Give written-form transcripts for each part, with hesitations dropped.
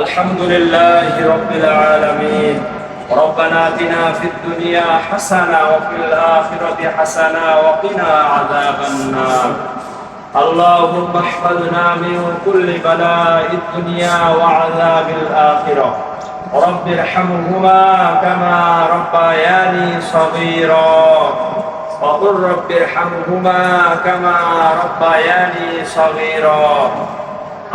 الحمد لله رب العالمين. ربنا آتنا في الدنيا حسنة وفي الآخرة حسنة وقنا عذاب النار. اللهم احفظنا من كل بلاء الدنيا وعذاب الآخرة. رب ارحمهما كما ربياني صغيرا. وقل رب ارحمهما كما ربياني صغيرا.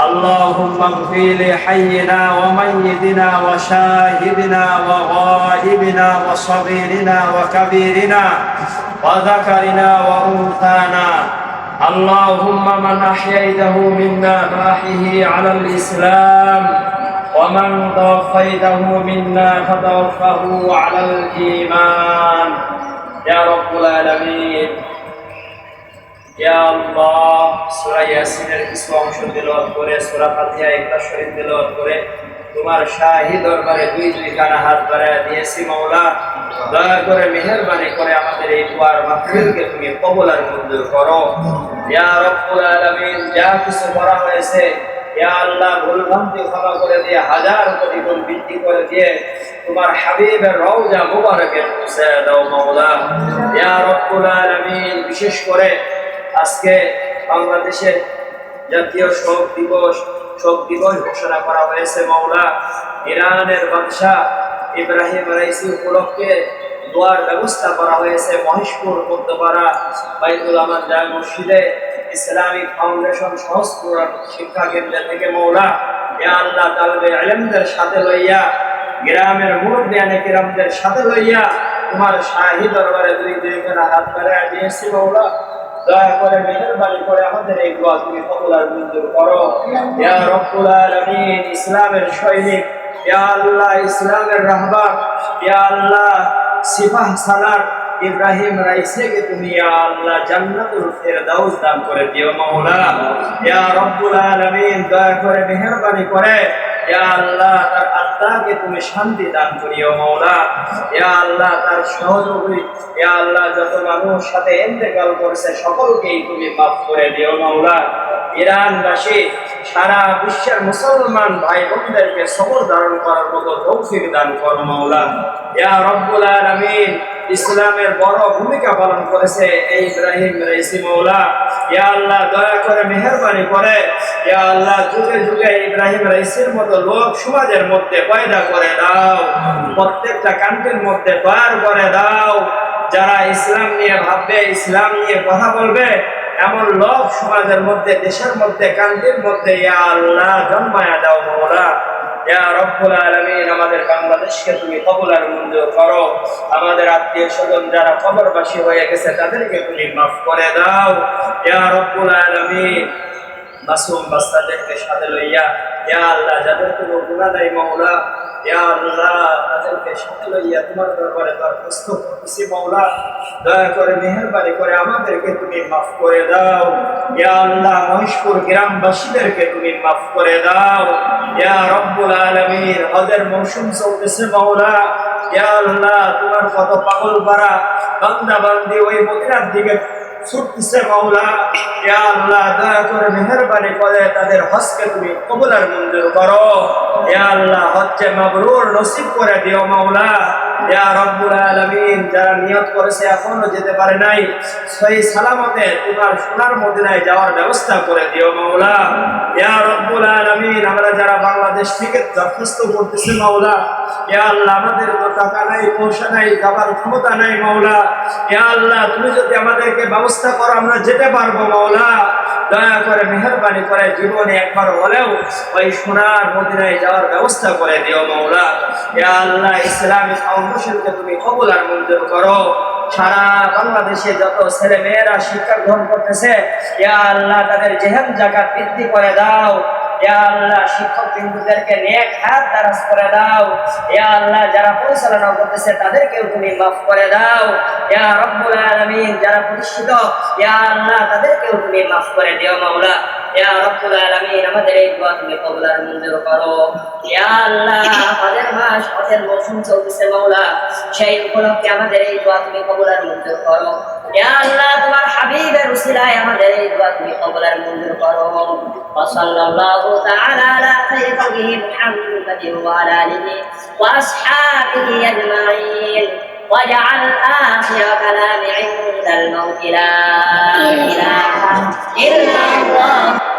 اللهم اغفر لحينا وميتنا وشاهدنا وغائبنا وصغيرنا وكبيرنا وذكرنا وأنثانا. اللهم من أحييته منا فأحيه على الإسلام، ومن توفيته منا فتوفه على الإيمان يا رب العالمين। ইয়া আল্লাহ, সূরা ইয়াসিনের কিছু অংশ তেলাওয়াত করে, সূরা ফাতিহা একটা শরীফ তেলাওয়াত করে তোমার শাহী দরবারে দুই খানা হাত বাড়ায় দিয়েছি মাওলা। দয়া করে মেহেরবানি করে আমাদের এই দুয়ার মাহফিলকে তুমি কবুল আর মঞ্জুর করো। ইয়া রব্বুল আলামিন, যা কিছু করা হয়েছে ইয়া আল্লাহ ভুল ভ্রান্তি ক্ষমা করে দিয়ে হাজার কোটি গুণ বৃদ্ধি করে দিয়ে তোমার হাবিবের রওজা মুবারকে পৌঁছে দাও মাওলা। ইয়া রব্বুল আলামিন, বিশেষ করে আজকে বাংলাদেশের জাতীয় শোক দিবস ঘোষণা করা হয়েছে মাওলা। ইরানের বাদশাহ ইব্রাহিম রাইসি উপলক্ষে দোয়ার ব্যবস্থা করা হয়েছে মহেশপুর মধ্যপাড়া বাইতুল আমান জামে মসজিদে ইসলামিক ফাউন্ডেশন সহজপুর শিক্ষা কেন্দ্র থেকে মাওলা। ইয়া আল্লাহ, তালবে ইলমদের সাথে লইয়া গ্রামের মুরব্বিয়ানে কিরামদের সাথে লইয়া তোমার শাহী দরবারে দুই খানা হাত বাড়ায় দিয়েছি মাওলা। দয়া করে মেহেরবানি করে আমাদের এই দোয়া তুমি কবুল আর মঞ্জুর করো। ইয়া রব্বুল আলামিন, ইসলামের সৈনিক, ইয়া আল্লাহ ইসলামের রাহবার, ইয়া আল্লাহ সিপাহ সালার ইব্রাহিম রাইসিকে তুমি ইয়া আল্লাহ জান্নাতুল ফেরদাউস দান করে দিও মাওলা। ইয়া রব্বুল আলামিন, দয়া করে মেহেরবানি করে ইয়া আল্লাহ তার আত্মাকে তুমি শান্তি দান করিও মাওলা। ইয়া আল্লাহ তার সহযোগী ইয়া আল্লাহ যত মানুষ সাথে ইন্তেকাল করেছে সকলকেই তুমি মাফ করে দিও মাওলা। ইরানবাসী সারা বিশ্বের মুসলমান ভাই বোনদেরকে সবর ধারণ করার মতো তৌফিক দান করো মাওলা। ইয়া রব্বুল আলামিন, ইসলামের বড় ভূমিকা পালন করেছে এই ইব্রাহিম রাইসি মাওলা। ইয়া আল্লাহ, দয়া করে মেহেরবানি করে ইয়া আল্লাহ যুগে যুগে ইব্রাহিম রাইসির মতো লোক সমাজের মধ্যে পয়দা করে দাও, প্রত্যেকটা কান্ট্রির মধ্যে তৈরি করে দাও। যারা ইসলাম নিয়ে ভাববে, ইসলাম নিয়ে কথা বলবে, এমন লোক সমাজের মধ্যে, দেশের মধ্যে, কান্ট্রির মধ্যে ইয়া আল্লাহ জন্মায়া দাও মাওলা। ইয়া রব্বুল আলামিন, আমাদের বাংলাদেশকে তুমি কবুল আর মঞ্জুর করো। আমাদের আত্মীয় স্বজন যারা কবরবাসী হয়ে গেছে তাদেরকে তুমি মাফ করে দাও। ইয়া রব্বুল আলামিন, মাসুম বাচ্চাদেরকে সাথে লইয়া ইয়া আল্লাহ যাদের কোনো গুনাহ নাই মাওলা, ইয়া আল্লাহ তাদেরকে সাথে লইয়া তোমার দরবারে দরখাস্ত করতেছি মাওলা। দয়া করে মেহেরবানি করে আমাদেরকে তুমি মাফ করে দাও। ইয়া আল্লাহ মহেশপুর গ্রামবাসীদেরকে তুমি মাফ করে দাও। ইয়া রব্বুল আলামিন, হজের মৌসুম চলতেছে মাওলা। ইয়া আল্লাহ, তোমার কত পাগল পারা বান্দা বান্দি ওই মদিনার দিকে ছুটতেছে মাওলা। ইয়া আল্লাহ, দয়া করে মেহেরবানি করে তাদের হজকে তুমি কবুল আর মঞ্জুর করো। ইয়া আল্লাহ, হজ্জে মাবরুর নসিব করে দিও মাওলা। ইয়া রব্বুল আলামিন, যারা নিয়ত করেছে এখনো যেতে পারে নাই, সহি সালামতে তোমার সোনার মদিনায় যাওয়ার ব্যবস্থা করে দিও মাওলা। ইয়া রব্বুল আলামিন, আমরা যারা বাংলাদেশ থেকে দরখাস্ত করতেছি মাওলা, ইয়া আল্লাহ আমাদের তো টাকা নাই, পয়সা নাই, যাবার ক্ষমতা নাই মাওলা। ইয়া আল্লাহ, তুমি যদি আমাদেরকে ব্যবস্থা করো আমরা যেতে পারবো মাওলা। দয়া করে মেহেরবানি করে জীবনে একবার হলেও ওই সোনার মদিনায় যাওয়ার ব্যবস্থা করে দিও মাওলা। ইয়া আল্লাহ, ইসলামী ফাউন্ডেশনকে তুমি কবুল আর মঞ্জুর করো। সারা বাংলাদেশে যত ছেলে মেয়েরা শিক্ষা গ্রহণ করতেছে ইয়া আল্লাহ তাদের জেহেন জাকাত বৃদ্ধি করে দাও। ইয়া আল্লাহ, শিক্ষক বিন্দুদেরকে নেক হাত দারাজ করে দাও। ইয়া আল্লাহ, যারা পরিচালনা করতেছে তাদেরকেও তুমি মাফ করে দাও। ইয়া রব্বুল আলামিন, যারা প্রতিষ্ঠিত ইয়া আল্লাহ তাদেরকেও তুমি মাফ করে দিও মাওলা। ইয়া রব্বুল আলামিন, আমাদের এই দোয়া তুমি কবুল আর মঞ্জুর করো। ইয়া আল্লাহ, হজের মাস, হজের মৌসুম চলতেছে মাওলা, সেই উপলক্ষে আমাদের এই দোয়া তুমি কবুল আর মঞ্জুর করো। ইয়া আল্লাহ তোমার হাবিবের উসিলায় আমাদের এই দোয়া তুমি কবুল আর মঞ্জুর করো। ওয়া সাল্লাল্লাহু তাআলা আলা খাইরি খালকিহি মুহাম্মাদিন ওয়া আলা আলিহি ওয়া আসহাবিহি আজমাইন ওয়াজআল আখিরা কালামি ইনদাল মাউত লা ইলাহা ইল্লাল্লাহ